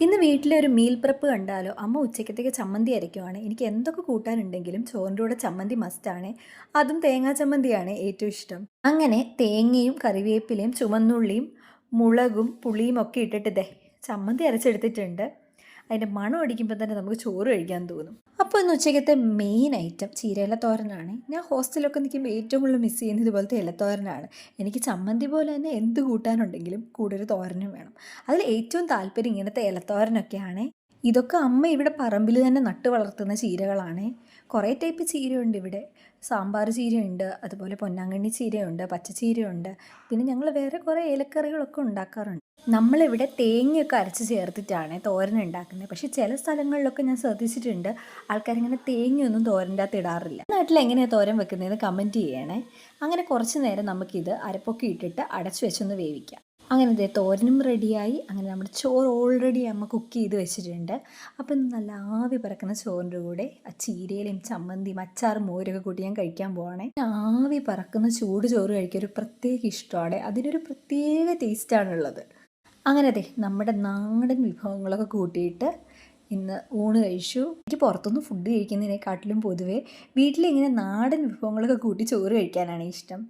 ഇന്ന് വീട്ടിലൊരു meal prep കണ്ടാലോ അമ്മ ഉച്ചക്കത്തേക്ക് ചമ്മന്തി അരയ്ക്കുവാണ്. എനിക്ക് എന്തൊക്കെ കൂട്ടാനുണ്ടെങ്കിലും ചോറിൻ്റെ കൂടെ ചമ്മന്തി മസ്റ്റാണ്. അതും തേങ്ങാ ചമ്മന്തിയാണ് ഏറ്റവും ഇഷ്ടം. അങ്ങനെ തേങ്ങയും കറിവേപ്പിലയും ചുവന്നുള്ളിയും മുളകും പുളിയും ഒക്കെ ഇട്ടിട്ട് ചമ്മന്തി അരച്ചെടുത്തിട്ടുണ്ട്. അതിൻ്റെ മണം അടിക്കുമ്പോൾ തന്നെ നമുക്ക് ചോറ് കഴിക്കാൻ തോന്നും. അപ്പോൾ ഇന്ന് ഉച്ചക്കത്തെ മെയിൻ ഐറ്റം ചീരയില തോരനാണ്. ഞാൻ ഹോസ്റ്റലിലൊക്കെ നിൽക്കുമ്പോൾ ഏറ്റവും കൂടുതൽ മിസ് ചെയ്യുന്നത് ഇതുപോലത്തെ ഇലത്തോരനാണ്. എനിക്ക് ചമ്മന്തി പോലെ തന്നെ എന്ത് കൂട്ടാനുണ്ടെങ്കിലും കൂടെ ഒരു തോരനും വേണം. അതിൽ ഏറ്റവും താല്പര്യം ഇങ്ങനത്തെ ഇലത്തോരനൊക്കെയാണ്. ഇതൊക്കെ അമ്മ ഇവിടെ പറമ്പിൽ തന്നെ നട്ട് വളർത്തുന്ന ചീരകളാണ്. കുറേ ടൈപ്പ് ചീരയുണ്ട് ഇവിടെ. സാമ്പാർ ചീരയുണ്ട്, അതുപോലെ പൊന്നാങ്കണ്ണി ചീരയുണ്ട്, പച്ചച്ചീരയുണ്ട്. പിന്നെ ഞങ്ങൾ വേറെ കുറേ ഇലക്കറികളൊക്കെ ഉണ്ടാക്കാറുണ്ട്. നമ്മളിവിടെ തേങ്ങയൊക്കെ അരച്ച് ചേർത്തിട്ടാണ് തോരൻ ഉണ്ടാക്കുന്നത്. പക്ഷേ ചില സ്ഥലങ്ങളിലൊക്കെ ഞാൻ ശ്രദ്ധിച്ചിട്ടുണ്ട് ആൾക്കാരിങ്ങനെ തേങ്ങയൊന്നും തോരൻ്റെ അകത്ത് ഇടാറില്ല. നാട്ടിൽ എങ്ങനെയാണ് തോരൻ വെക്കുന്നതെന്ന് കമൻറ്റ് ചെയ്യണേ. അങ്ങനെ കുറച്ച് നേരം നമുക്കിത് അരപ്പൊക്കെ ഇട്ടിട്ട് അടച്ചു വെച്ചൊന്ന് വേവിക്കാം. അങ്ങനെ തോരനും റെഡിയായി. അങ്ങനെ നമ്മുടെ ചോറ് ഓൾറെഡി അമ്മ കുക്ക് ചെയ്ത് വെച്ചിട്ടുണ്ട്. അപ്പം നല്ല ആവി പറക്കുന്ന ചോറിൻ്റെ കൂടെ ആ ചീരയിലും ചമ്മന്തിയും അച്ചാറും മോരൊക്കെ കൂട്ടി ഞാൻ കഴിക്കാൻ പോവാണേ. ആവി പറക്കുന്ന ചൂട് ചോറ് കഴിക്കാൻ ഒരു പ്രത്യേക ഇഷ്ടമാണ്. അതിനൊരു പ്രത്യേക ടേസ്റ്റാണുള്ളത്. അങ്ങനെ നമ്മുടെ നാടൻ വിഭവങ്ങളൊക്കെ കൂട്ടിയിട്ട് ഇന്ന് ഊണ് കഴിച്ചു. എനിക്ക് പുറത്തുനിന്ന് ഫുഡ് കഴിക്കുന്നതിനെക്കാട്ടിലും പൊതുവേ വീട്ടിലിങ്ങനെ നാടൻ വിഭവങ്ങളൊക്കെ കൂട്ടി ചോറ് കഴിക്കാനാണ് ഇഷ്ടം.